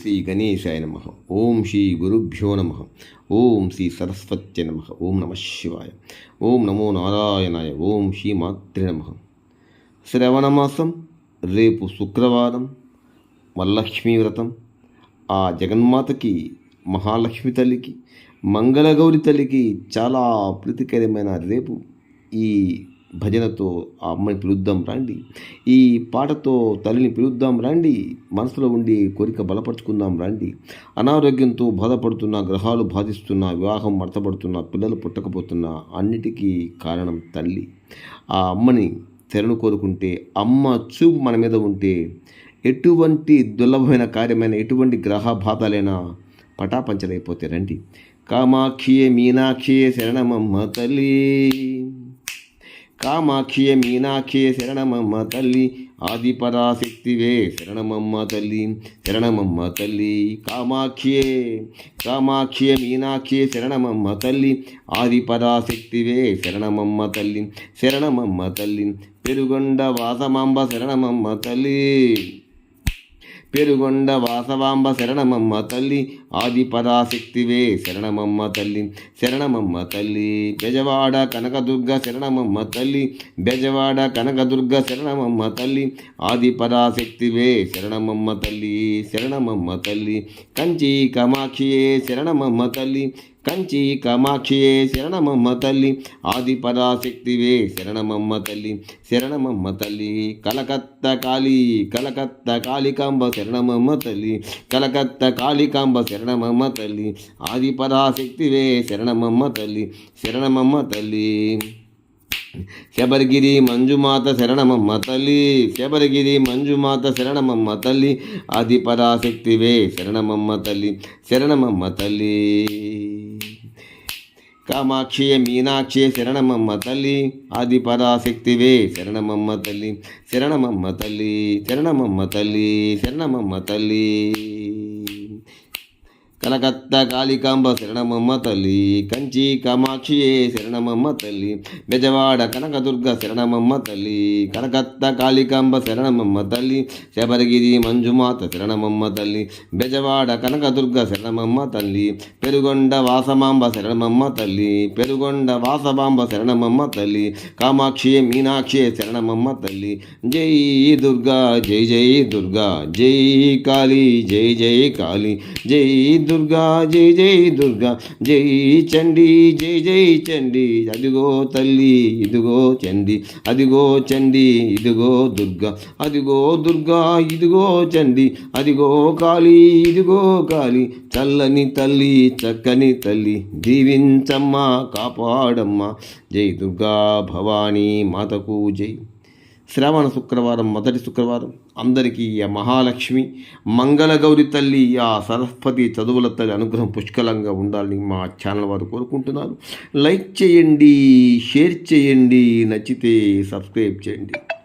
శ్రీ గణేశాయ నమః. ఓం శ్రీ గురుభ్యో నమః. ఓం శ్రీ సరస్వత్య నమః. ఓం నమః శివాయ. ఓం నమో నారాయణాయ. ఓం శ్రీ మాత్రే నమః. శ్రవణమాసం రేపు శుక్రవారం, వరలక్ష్మీ వ్రతం. ఆ జగన్మాతకి, మహాలక్ష్మి తల్లికి, మంగళగౌరి తల్లికి చాలా ప్రీతికరమైన రేపు ఈ భజనతో ఆ అమ్మని పిలుద్దాం రండి. ఈ పాటతో తల్లిని పిలుద్దాం రండి. మనసులో ఉండి కోరిక బలపరుచుకుందాం రండి. అనారోగ్యంతో బాధపడుతున్న, గ్రహాలు బాధిస్తున్న, వివాహం మడతపడుతున్న, పిల్లలు పుట్టకపోతున్న అన్నిటికీ కారణం తల్లి. ఆ అమ్మని శరణు కోరుకుంటే, అమ్మ చూపు మన మీద ఉంటే ఎటువంటి దుర్లభమైన కార్యమైన, ఎటువంటి గ్రహ బాధలైనా పటాపంచలైపోతే రండి. కామాక్షియే మీనాక్షియే శరణమమ్మ తల్లి. కామాక్షియే మీనాక్షియే శరణమమ్మ తల్లి. ఆదిపరాశక్తివే శరణమమ్మ తల్లి. శరణమమ్మ తల్లి. కామాక్షియే మీనాక్షియే శరణమమ్మ తల్లి. ఆదిపరాశక్తివే శరణమమ్మ తల్లి. శరణమమ్మ తల్లి. పెరుగొండ వాసమాంబ శరణమమ్మ తల్లి. పెరుగొండ వాసవాంబ శరణమమ్మ తల్లి. ఆదిపరాశక్తివే శరణమమ్మ తల్లి. శరణమమ్మ తల్లి. బెజవాడ కనకదుర్గ శరణమమ్మ తల్లి. బెజవాడ కనకదుర్గ శరణమమ్మ తల్లి. ఆదిపరాశక్తివే శరణమమ్మ తల్లి. శరణమమ్మ తల్లి. కంచి కామాక్షియే శరణమమ్మ తల్లి. కంచి కామాక్షియే శరణమమ్మ తల్లి. ఆదిపరాశక్తివే శరణమమ్మ తల్లి. శరణమమ్మ తల్లి. కలకత్తా కాళికాంబ శరణమమ్మ తల్లి. కలకత్తా కాళికాంబ శరణమమ్మ తల్లి. ఆదిపరాశక్తివే శరణమమ్మ తల్లి. శరణమమ్మ తల్లి. శబరిగిరి మంజుమాత శరణమమ్మ తల్లి. శబరిగిరి మంజుమాత శరణమమ్మ తల్లి. ఆదిపరాశక్తివే శరణమమ్మ తల్లి. శరణమమ్మ తల్లి. కామాక్షియ మీనాక్షియ శరణమమ్మ తల్లి. ఆదిపరాశక్తివే శరణమమ్మ తల్లి. శరణమమ్మ తల్లి. శరణమమ్మ తల్లి. శరణమమ్మ తల్లి. కలకత్తా కాళికాంబ శరణమమ్మ తల్లి. కంచి కామాక్షియే శరణమమ్మ తల్లి. బెజవాడ కనకదుర్గ శరణమమ్మ తల్లి. కలకత్తా కాళికాంబ శరణమమ్మ తల్లి. శబరిగిరి మంజుమాత శరణమమ్మ తల్లి. బెజవాడ కనకదుర్గ శరణమమ్మ తల్లి. పెరుగొండ వాసమాంబ శరణమమ్మ తల్లి. పెరుగొండ వాసవాంబ శరణమమ్మ తల్లి. కామాక్షియే మీనాక్షియే శరణమమ్మ తల్లి. జై దుర్గా జై జై దుర్గా. జై కాళీ జై జై కాళీ. జై దుర్గా జై జై దుర్గా. జై చండీ జై జై చండీ. అదిగో తల్లి ఇదిగో చండీ. అదిగో చండీ ఇదిగో దుర్గా. అదిగో దుర్గా ఇదిగో చండీ. అదిగో కాళీ ఇదిగో కాళీ. చల్లని తల్లి చక్కని తల్లి దీవించమ్మా కాపాడమ్మా. జై దుర్గా భవానీ మాతకు జై. శ్రావణ శుక్రవారం, మొదటి శుక్రవారం. అందరికీ ఆ మహాలక్ష్మి, మంగళగౌరి తల్లి, ఆ సరస్వతి చదువుల తల్లి అనుగ్రహం పుష్కలంగా ఉండాలని మా ఛానల్ వారు కోరుకుంటున్నారు. లైక్ చేయండి, షేర్ చేయండి, నచ్చితే సబ్స్క్రైబ్ చేయండి.